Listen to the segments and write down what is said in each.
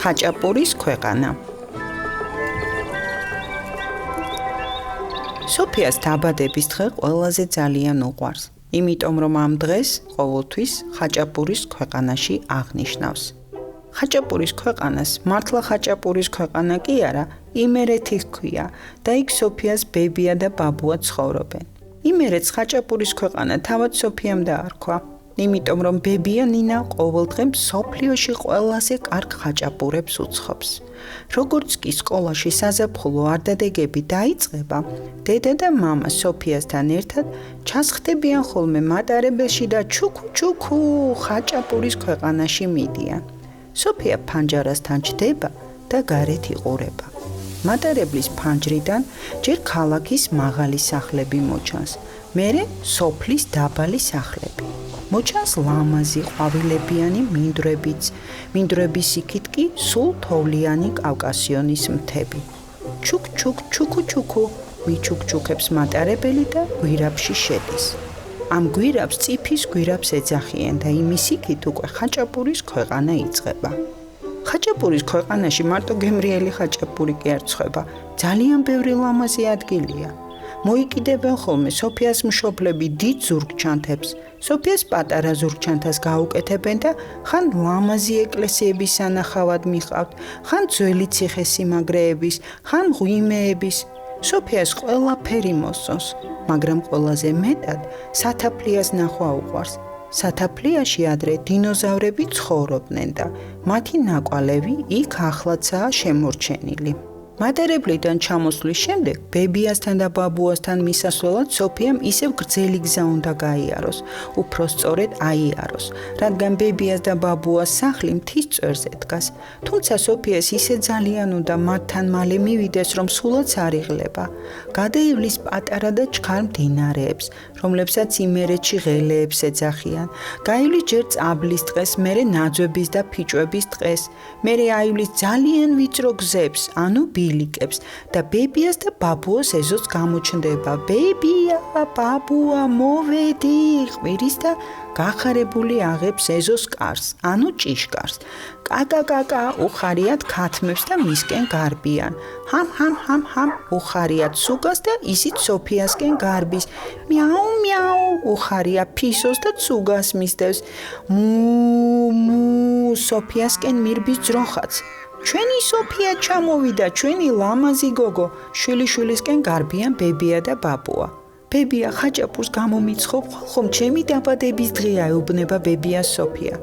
ხაჭაპურის ქვეყანა. სოფიას დაბადების დღე ყველაზე ძალიან უყვარს, იმიტომ რომ ამ დღეს ყოველთვის ხაჭაპურის ქვეყანაში აღნიშნავს. ხაჭაპურის ქვეყანას მართლა ხაჭაპურის ქვეყანა კი არა, იმერეთი ჰქვია და იქ სოფიას ბებია და ბაბუა ცხოვრობენ. იმერეთს ხაჭაპურის ქვეყანა თავად სოფიამ დაარქვა. იმიტომ რომ ბებია ნინა ყოველდღე მსოფლიოში ყველაზე კარგ ხაჭაპურებს უცხობს. როგორც კი სკოლაში საზაფხულო არდადეგები დაიწყება, დედა და მამა სოფიასთან ერთად ჩასხდებიან ხოლმე მატარებელში და ჩუქუ ხაჭაპურის ქვეყანაში მიდიან. სოფია ფანჯარასთან ჩდება და გარეთ იყურება. მატარებლის ფანჯრიდან ჯერ ქალაქის მაღალი სახლები მოჩანს, მერე სოფლის დაბალი სახლები. მოჩანს ლამაზი ყვავილებიანი მინდვრების იქით კი სულ თოვლიანი კავკასიონის მთები. ჩუქუ მიჩუქჩუქებს მატარებელი და გვირაბში შედის. ამ გვირაბს წიფის გვირაბს ეძახიან და იმის იქით უკვე ხაჭაპურის ქვეყანა იწყება. ხაჭაპურის ქვეყანაში მარტო გემრიელი ხაჭაპური კი არ ცხება, ძალიან ბევრი ლამაზი ადგილია. მოიკიდებენ ხოლმე სოფიას მშობლები დიდ ზურგჩანთებს, სოფიას პატარა ზურგჩანთას გაუკეთებენ და ხან ლამაზი ეკლესიების სანახავად მიყავთ, ხან ძველი ციხესიმაგრეების, ხან ღვიმეების. სოფიას ყველაფერი მოსწონს, მაგრამ ყველაზე მეტად სათაფლიას ნახვა უყვარს. სათაფლიაში ადრე დინოზავრები ცხოვრობდნენ და მათი ნაკვალევი იქ ახლაცაა შემორჩენილი. მატარებლიდან ჩამოსვლის შემდეგ ბებიასთან და ბაბუასთან მისასვლელად სოფიამ ისევ გრძელი გზა უნდა გაიაროს, უფრო სწორედ აიაროს, რადგან ბებიას და ბაბუას სახლი მთის წვერზე დგას. თუმცა სოფიას ისე ძალიან უნდა მათთან მალე მივიდეს, რომ სულაც არ იღლება. გადაივლის პატარა და ჩქარ მდინარეებს, რომლებსაც იმერეთში ღელეებს ეძახიან. გაივლის ჯერ წაბლის ტყეს, მერე ნაძვების და ფიჭვების ტყეს, მერე აივლის ძალიან ვიწრო გზებს, ანუ ბილიკებს და ბებიას და ბაბუას ეზოს გამოჩნდება. ბებია, ბაბუა, მოვედი, ყვირის და გახარებული აღებს ეზოს კარს, ანუ ჭიშკარს. კაკა, უხარიათ ქათმებს და მისკენ გარბიან. ჰამ, უხარიათ სუგას და ისიც სოფიასკენ გარბის. მიაუ, უხარია ფისოს და ცუგას მისდევს. მუ, სოფიასკენ მირბის ძროხაც. ჩვენი სოფია ჩამოვიდა, ჩვენი ლამაზი გოგო, შვილიშვილისკენ გარბიან ბებია და ბაბუა. ბებია ხაჭაპურს გამომიცხობ, ხომ ჩემი დაბადების დღეა, ეუბნება ბებიას სოფია.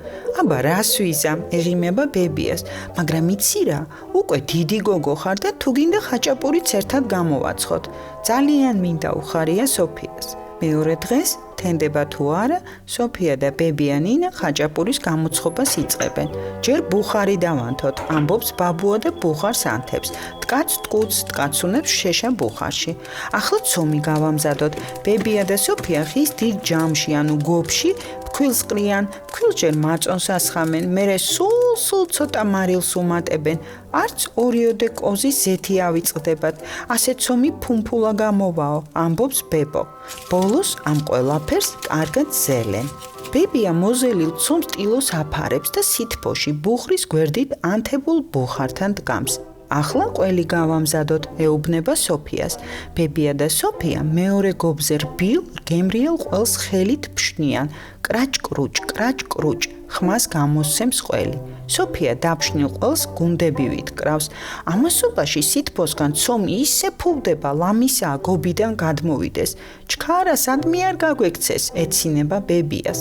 აბა რას ვიზამ, ეღიმება ბებიას, მაგრამ იცი რა, უკვე დიდი გოგო ხარ და თუ გინდა ხაჭაპურიც ერთად გამოვაცხოთ. ძალიან მინდა უხარია სოფიას. მეორე დღეს თენდება თუ არა, სოფია და ბებია ნინა ხაჭაპურის გამოცხობას იწყებენ. ჯერ ბუხარი დავანთოთ, ამბობს ბაბუა და ბუხარს ანთებს. ткаც ტკუც, ткаცუნებს შეშა ბუხარში. ახლა ცომი გავამზადოთ. ბებია და სოფია ხის დიდ ჯამში, ანუ გობში ფქვილს ყრიან, ფქვილჯერ მაწონს ასხამენ, მერე სულ ცოტა მარილს უმატებენ. არც ორიოდე კოზის ზეთი ავიწყდებათ. ასე ცომი ფუმფულა გამოვაო, ამბობს ბებო. ბოლოს ამ ყველაფერს კარგად ზელენ. ბებია მოზელილ ცომს ტილოს აფარებს და სითბოში ბუხრის გვერდით ანთებულ ბუხართან დგამს. ახლა ყველი გავამზადოთ, ეუბნება სოფიას. ბებია და სოფია მეორე გობზე რბილ გემრიელ ყველს ხელით ფშნიან. კრაჭ-კრუჭ, ხმას გამოსცემს ყველი. სოფია დაფშნილ ყველს გუნდებივით კრავს. ამასობაში სითბოსგან ცომი ისე ფუვდება, ლამისაა გობიდან გადმოვიდეს. ჩქარა სადმე არ გაგვექცეს, ეცინება ბებიას.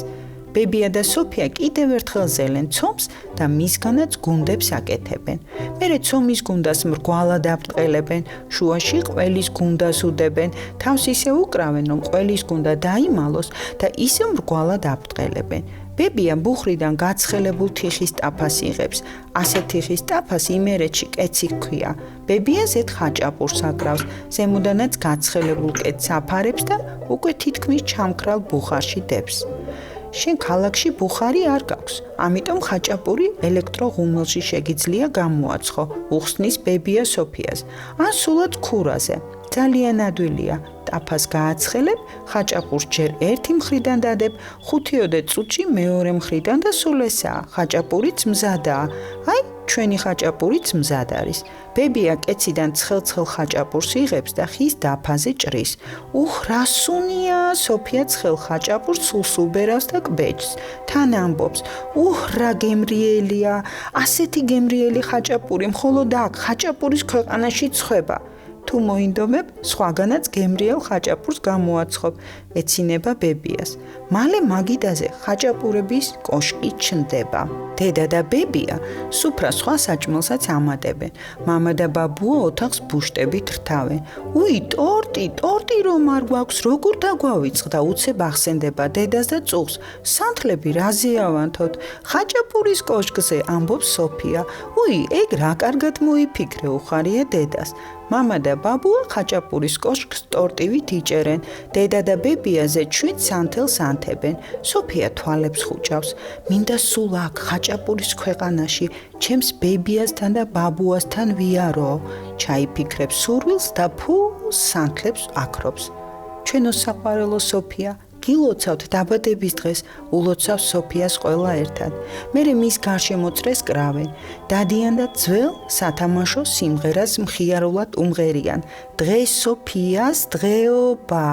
ბებია და სოფია კიდევ ერთხელ ზელენ ცომს და მისგანაც გუნდებს აკეთებენ. მერე ცომის გუნდას მრგვალად აბტყელებენ, შუაში ყველის გუნდას უდებენ, თავს ისე უკრავენ, რომ ყველის გუნდა დაიმალოს და ისე მრგვალად აბტყელებენ. ბებია ბუხრიდან გაცხელებულ თიხის ტაფას იღებს. ასე თიხის ტაფას იმერეთში კეცი ჰქვია. ბებია ზედ ხაჭაპურს აკრავს, ზემოდანაც გაცხელებულ კეთს აფარებს და უკვე თითქმის ჩამქრალ ბუხარში დებს. შენ ქალაქში ბუხარი არ გაქვს, ამიტომ ხაჭაპური ელექტროღუმელში შეგიძლია გამოაცხო, უხსნის ბებია სოფიას. ან სულად ქურაზე. ძალიან ადვილია, ტაფას გააცხელებ, ხაჭაპურს ჯერ ერთი მხრიდან დადებ, 5-10 წუთში მეორე მხრიდან და სულ ესაა. ხაჭაპურიც მზადაა. აი, ჩვენი ხაჭაპურიც მზად არის. ბებია კეციდან ცხელ-ცხელ ხაჭაპურს იღებს და ხის დაფაზე ჭრის. უხ, რა სუნია, სოფია ცხელ ხაჭაპურს სულს უბერავს და კვეჭს. თან ამბობს, უხ, რა გემრიელია, ასეთი გემრიელი ხაჭაპური მხოლოდ აქ ხაჭაპურის ქვეყანაში ცხება. თუ მოინდომებ, სხვაგანაც გემრიელ ხაჭაპურს გამოაცხობ, ეცინება ბებიას. მალე მაგიდაზე ხაჭაპურების კოშკი ჩნდება. დედა და ბებია სუფრას სხვა საჭმელსაც ამატებენ. მამა და ბაბუა ოთახს ბუშტებით რთავენ. უი, ტორტი რომ არ გვაქვს, როგორ დაგვავიწყდა, უცებ ახსენდება დედას და წუხს. სანთლები რაზე ავანთოთ? ხაჭაპურის კოშკზე, ამბობს სოფია. უი, ეგ რა კარგად მოიფიქრე, უხარია დედას. მამა და ბაბუა ხაჭაპურის კოშკს ტორტივით იჭერენ. დედა და ბებიაზე 7 სანთელს ანთებენ. სოფია თვალებს ხუჭავს. მინდა სულ აქ ხაჭაპურის ქვეყანაში ჩემს ბებიასთან და ბაბუასთან ვიარო. ჩაიფიქრებს სურვილს და ფულს სანთლებს აქრობს. ჩვენო საყვარელო სოფია, გილოცავთ დაბადების დღეს, ულოცავს სოფიას ყველა ერთად. მერე მის გარშემო წრეს კრავენ. დადიან და ძველ სათამაშო სიმღერას მხიარულად უმღერიან. დღეს სოფიას დღეობა,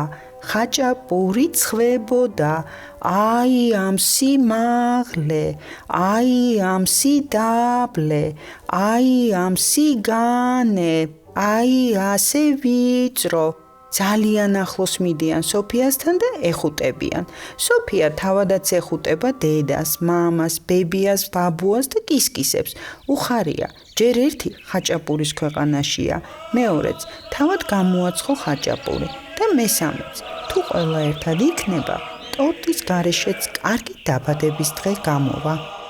ხაჭაპური ცხვებოდა, აი ამ სიმაღლე, აი ამ სიდაბლე, აი ამ სიგანე, აი ასე ვიწრო. ძალიან ახლოს მიდიან სოფიასთან და ეხუტებიან. სოფია თავადაც ეხუტება დედას, მამას, ბებიას, ბაბუას და კისკისებს. უხარია, ჯერ ერთი ხაჭაპურის ქვეყანაშია, მეორეც თავად გამოაცხო ხაჭაპური და მესამეც, თუ ყველა ერთად იქნება, ტორტის გარეშეც კარგი დაბადების დღე გამოვა.